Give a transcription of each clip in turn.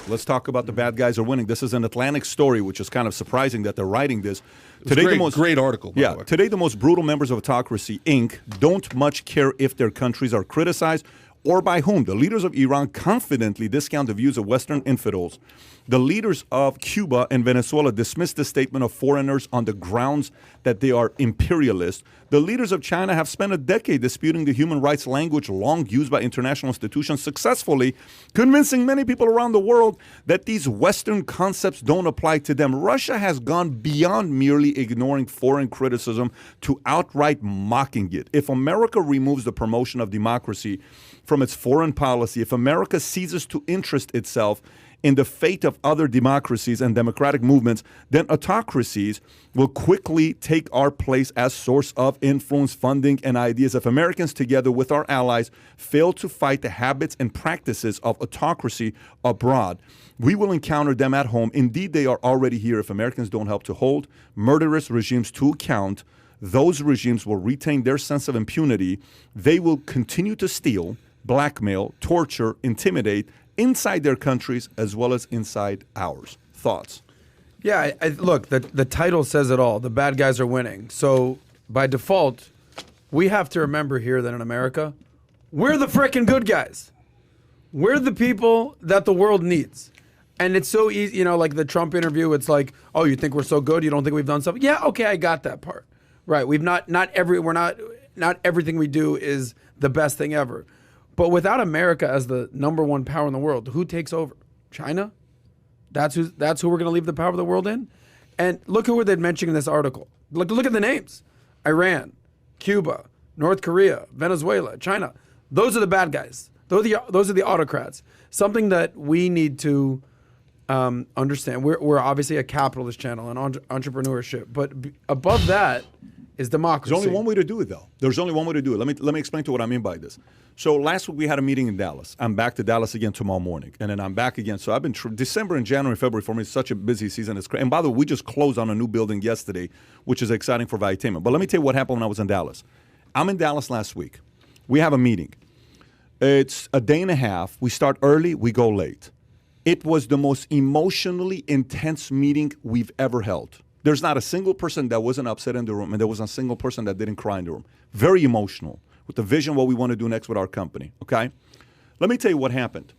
Let's talk about the bad guys are winning. This is an Atlantic story, which is kind of surprising that they're writing this. Today, great article, by the way. Today, the most brutal members of Autocracy, Inc. don't much care if their countries are criticized or by whom. The leaders of Iran confidently discount the views of Western infidels. The leaders of Cuba and Venezuela dismiss the statement of foreigners on the grounds that they are imperialist. The leaders of China have spent a decade disputing the human rights language long used by international institutions successfully, convincing many people around the world that these Western concepts don't apply to them. Russia has gone beyond merely ignoring foreign criticism to outright mocking it. If America removes the promotion of democracy from its foreign policy, if America ceases to interest itself in the fate of other democracies and democratic movements, then autocracies will quickly take our place as source of influence, funding, and ideas. If Americans, together with our allies, fail to fight the habits and practices of autocracy abroad, we will encounter them at home. Indeed, they are already here. If Americans don't help to hold murderous regimes to account, those regimes will retain their sense of impunity. They will continue to steal, blackmail, torture, intimidate, inside their countries as well as inside ours. Thoughts? Yeah, look, the title says it all. The bad guys are winning. So by default, we have to remember here that in America, we're the frickin' good guys. We're the people that the world needs. And it's so easy, like the Trump interview, it's like, oh, you think we're so good? You don't think we've done something? Yeah, okay, I got that part. Right, not everything we do is the best thing ever. But without America as the number one power in the world, who takes over? China? That's who we're going to leave the power of the world in? And look who they're mentioning in this article. Look at the names. Iran, Cuba, North Korea, Venezuela, China. Those are the bad guys. Those are the autocrats. Something that we need to understand. We're obviously a capitalist channel and entrepreneurship. But above that is democracy. There's only one way to do it, though. There's only one way to do it. Let me explain to you what I mean by this. So last week we had a meeting in Dallas. I'm back to Dallas again tomorrow morning, and then I'm back again. So I've been December and January, February for me is such a busy season. It's crazy. And by the way, we just closed on a new building yesterday, which is exciting for Valuetainment. But let me tell you what happened when I was in Dallas. I'm in Dallas last week. We have a meeting. It's a day and a half. We start early. We go late. It was the most emotionally intense meeting we've ever held. There's not a single person that wasn't upset in the room, and there wasn't a single person that didn't cry in the room. Very emotional with the vision, what we want to do next with our company, okay? Let me tell you what happened.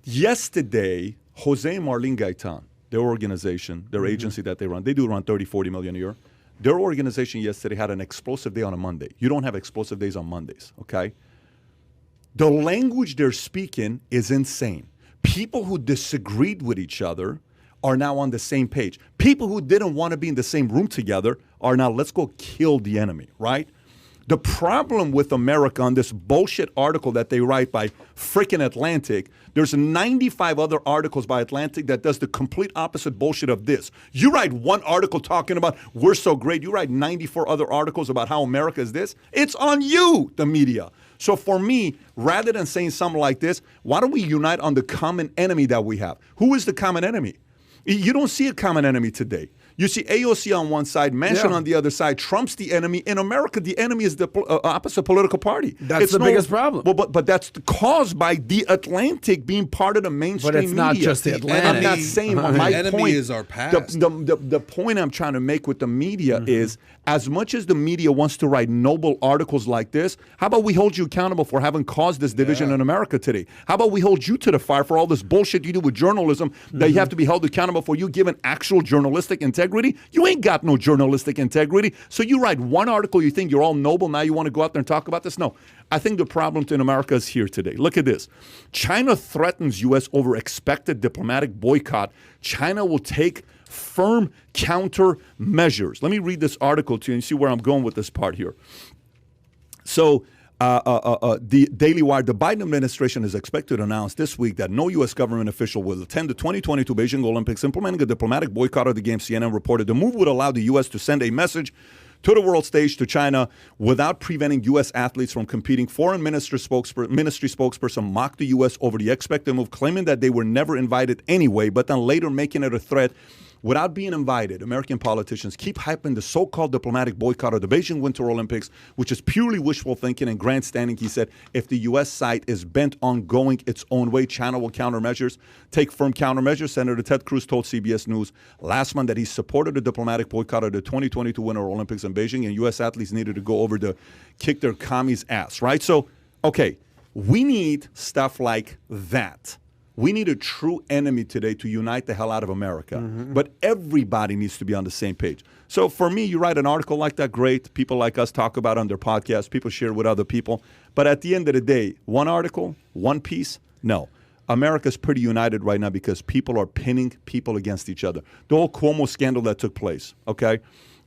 Yesterday, Jose and Marlene Gaitan, their organization, their agency that they do around 30, 40 million a year. Their organization yesterday had an explosive day on a Monday. You don't have explosive days on Mondays, okay? The language they're speaking is insane. People who disagreed with each other are now on the same page. People who didn't want to be in the same room together are now, let's go kill the enemy, right? The problem with America on this bullshit article that they write by frickin' Atlantic, there's 95 other articles by Atlantic that does the complete opposite bullshit of this. You write one article talking about we're so great. You write 94 other articles about how America is this. It's on you, the media. So for me, rather than saying something like this, why don't we unite on the common enemy that we have? Who is the common enemy? You don't see a common enemy today. You see AOC on one side, Manchin on the other side. Trump's the enemy. In America, the enemy is the opposite political party. That's the biggest problem. Well, but that's caused by the Atlantic being part of the mainstream media. But it's not just the Atlantic. I'm not saying my enemy point is our past. The point I'm trying to make with the media is, as much as the media wants to write noble articles like this, how about we hold you accountable for having caused this division in America today? How about we hold you to the fire for all this bullshit you do with journalism that you have to be held accountable for? You given actual journalistic integrity? You ain't got no journalistic integrity. So you write one article, you think you're all noble, now you want to go out there and talk about this? No. I think the problem in America is here today. Look at this. China threatens U.S. over expected diplomatic boycott. China will take firm countermeasures. Let me read this article to you and see where I'm going with this part here. So the Daily Wire, the Biden administration is expected to announce this week that no U.S. government official will attend the 2022 Beijing Olympics, implementing a diplomatic boycott of the games. CNN reported the move would allow the U.S. to send a message to the world stage to China without preventing U.S. athletes from competing. Foreign ministry spokesperson mocked the U.S. over the expected move, claiming that they were never invited anyway, but then later making it a threat without being invited, American politicians keep hyping the so-called diplomatic boycott of the Beijing Winter Olympics, which is purely wishful thinking and grandstanding. He said, if the U.S. side is bent on going its own way, China will countermeasures. Take firm countermeasures. Senator Ted Cruz told CBS News last month that he supported the diplomatic boycott of the 2022 Winter Olympics in Beijing, and U.S. athletes needed to go over to kick their commies' ass, right? So, okay, we need stuff like that. We need a true enemy today to unite the hell out of America. But everybody needs to be on the same page. So for me, you write an article like that, great. People like us talk about it on their podcast. People share it with other people. But at the end of the day, one article, one piece, no. America's pretty united right now because people are pinning people against each other. The whole Cuomo scandal that took place, okay?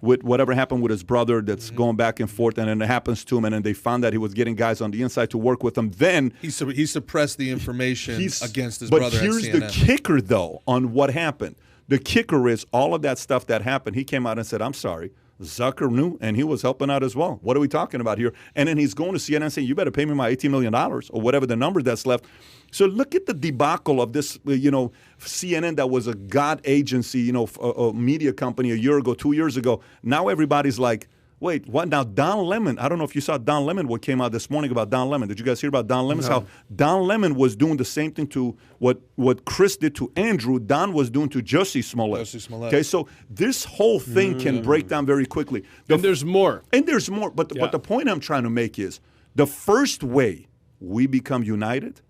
With whatever happened with his brother that's going back and forth, and then it happens to him, and then they found that he was getting guys on the inside to work with him. Then he suppressed the information against his brother. But here's the kicker, though, on what happened. The kicker is all of that stuff that happened, he came out and said, I'm sorry. Zucker knew, and he was helping out as well. What are we talking about here? And then he's going to CNN saying, you better pay me my $18 million or whatever the number that's left. So look at the debacle of this, CNN that was a god agency, a media company a year ago, 2 years ago. Now everybody's like, wait, what? Now Don Lemon, I don't know if you saw Don Lemon, what came out this morning about Don Lemon. Did you guys hear about Don Lemon? No. How Don Lemon was doing the same thing to what Chris did to Andrew, Don was doing to Jussie Smollett. Okay, so this whole thing can break down very quickly. And there's more. And there's more. But the point I'm trying to make is the first way we become united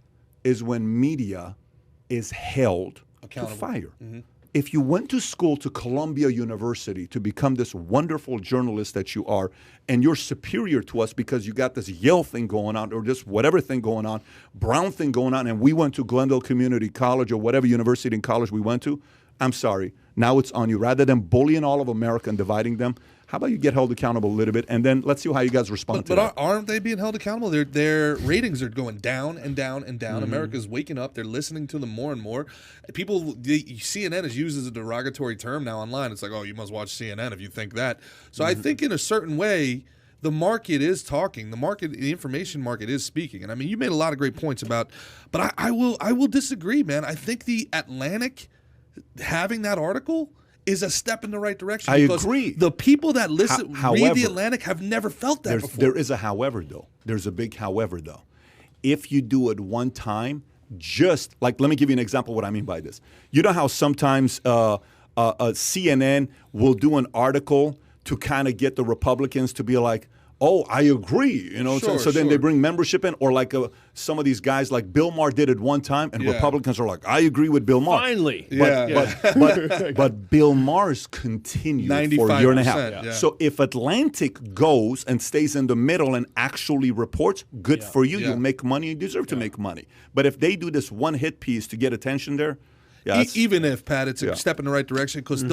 is when media is held to fire. If you went to school to Columbia University to become this wonderful journalist that you are, and you're superior to us because you got this Yale thing going on or this whatever thing going on, Brown thing going on, and we went to Glendale Community College or whatever university and college we went to, I'm sorry. Now it's on you. Rather than bullying all of America and dividing them, how about you get held accountable a little bit, and then let's see how you guys respond to that. But aren't they being held accountable? Their ratings are going down and down and down. America's waking up. They're listening to them more and more. CNN is used as a derogatory term now online. It's like, oh, you must watch CNN if you think that. So I think in a certain way, the market is talking. The information market is speaking. And I mean, you made a lot of great points about, but I will disagree, man. I think the Atlantic having that article is a step in the right direction. I agree. The people that read the Atlantic have never felt that before. There is a however, though. There's a big however, though. If you do it one time, just like, let me give you an example of what I mean by this. You know how sometimes CNN will do an article to kind of get the Republicans to be like, oh, I agree. So then they bring membership in, or like some of these guys like Bill Maher did it one time, and Republicans are like, I agree with Bill Maher. Finally. But Bill Maher's continued for a year and a half. Yeah. So if Atlantic goes and stays in the middle and actually reports, good for you. You'll make money. You deserve to make money. But if they do this one hit piece to get attention there, even if, Pat, it's a step in the right direction, because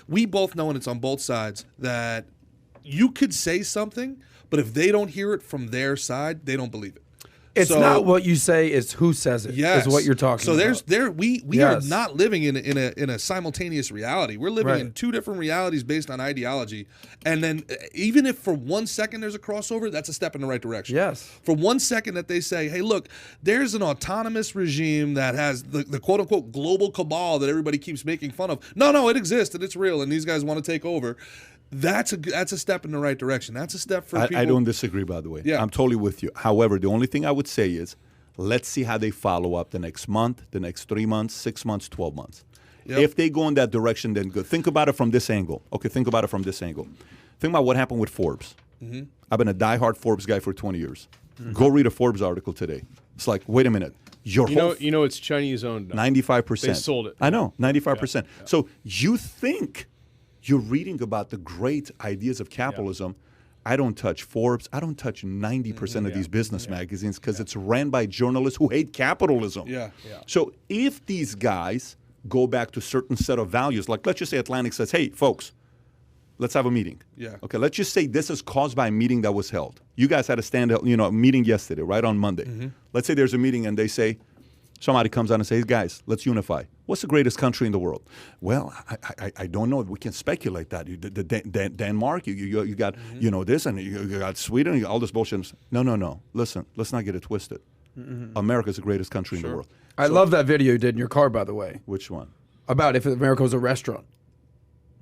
we both know, and it's on both sides, that you could say something, but if they don't hear it from their side, they don't believe it. It's not what you say; it's who says it. Yes. Is what you're talking about. So we are not living in a simultaneous reality. We're living in two different realities based on ideology. And then even if for 1 second there's a crossover, that's a step in the right direction. Yes. For 1 second that they say, hey, look, there's an autonomous regime that has the quote unquote global cabal that everybody keeps making fun of. No, it exists and it's real, and these guys want to take over. That's a step in the right direction. That's a step for people. I don't disagree, by the way. Yeah. I'm totally with you. However, the only thing I would say is let's see how they follow up the next month, the next 3 months, 6 months, 12 months. Yep. If they go in that direction, then good. Think about it from this angle. Okay, think about it from this angle. Think about what happened with Forbes. I've been a diehard Forbes guy for 20 years. Go read a Forbes article today. It's like, wait a minute. You know it's Chinese owned. 95%. They sold it. I know, 95%. Yeah. So you think you're reading about the great ideas of capitalism. I don't touch Forbes. I don't touch 90% of these business magazines because it's ran by journalists who hate capitalism. So if these guys go back to a certain set of values, like let's just say Atlantic says, hey, folks, let's have a meeting. Okay, let's just say this is caused by a meeting that was held. You guys had a meeting yesterday, right, on Monday. Let's say there's a meeting and they say, somebody comes on and says, guys, let's unify. What's the greatest country in the world? Well, I don't know. We can speculate that. Denmark, you got this, and you got Sweden, all this bullshit. No. Listen, let's not get it twisted. America's the greatest country in the world. I love that video you did in your car, by the way. Which one? About if America was a restaurant.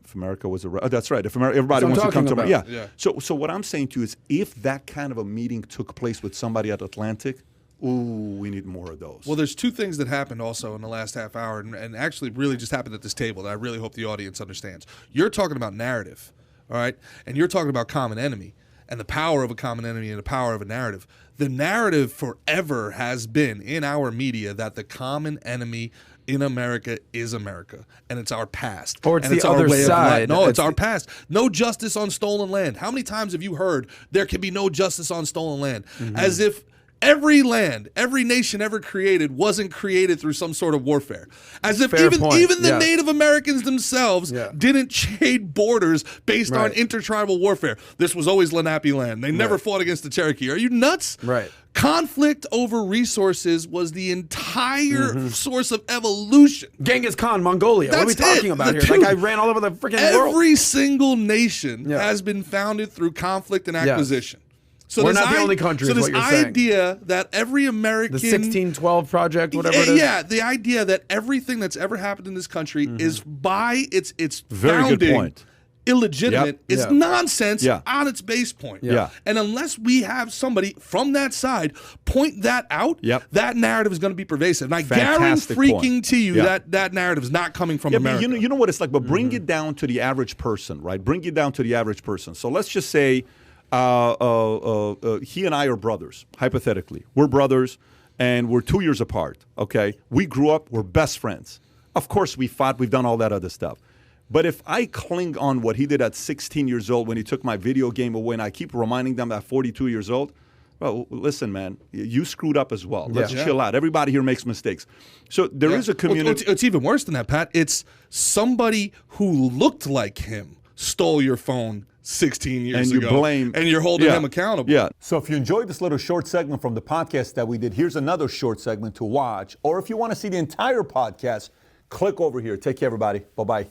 If America was that's right. If everybody wants to come to America. Yeah. So what I'm saying to you is, if that kind of a meeting took place with somebody at Atlantic, we need more of those. Well, there's two things that happened also in the last half hour, and actually really just happened at this table that I really hope the audience understands. You're talking about narrative, all right? And you're talking about common enemy and the power of a common enemy and the power of a narrative. The narrative forever has been in our media that the common enemy in America is America, and it's our past. Or it's and the other side. No, it's our past. No justice on stolen land. How many times have you heard there can be no justice on stolen land? As if every land, every nation ever created wasn't created through some sort of warfare. As if even the Native Americans themselves didn't trade borders based on intertribal warfare. This was always Lenape land. They never fought against the Cherokee. Are you nuts? Right. Conflict over resources was the entire source of evolution. Genghis Khan, Mongolia. What are we talking about here? Dude, that guy ran all over the freaking world. Every single nation has been founded through conflict and acquisition. So we're not the only country. So is this what you're saying. idea that every American, the 1612 project, whatever it is. Yeah, the idea that everything that's ever happened in this country is by its very founding good point. illegitimate. It's nonsense Yeah. on its base point. Yeah. And unless we have somebody from that side point that out, that narrative is going to be pervasive. And I guarantee to you that narrative is not coming from America. But you know what it's like. But bring it down to the average person, right? Bring it down to the average person. So let's just say he and I are brothers, hypothetically. We're brothers, and we're 2 years apart, okay? We grew up, we're best friends. Of course, we fought, we've done all that other stuff. But if I cling on what he did at 16 years old when he took my video game away, and I keep reminding them at 42 years old, well, listen, man, you screwed up as well. Let's chill out. Everybody here makes mistakes. So there is a community. It's even worse than that, Pat. It's somebody who looked like him stole your phone 16 years ago. And you're holding him accountable. Yeah. So if you enjoyed this little short segment from the podcast that we did, here's another short segment to watch. Or if you want to see the entire podcast, click over here. Take care, everybody. Bye-bye.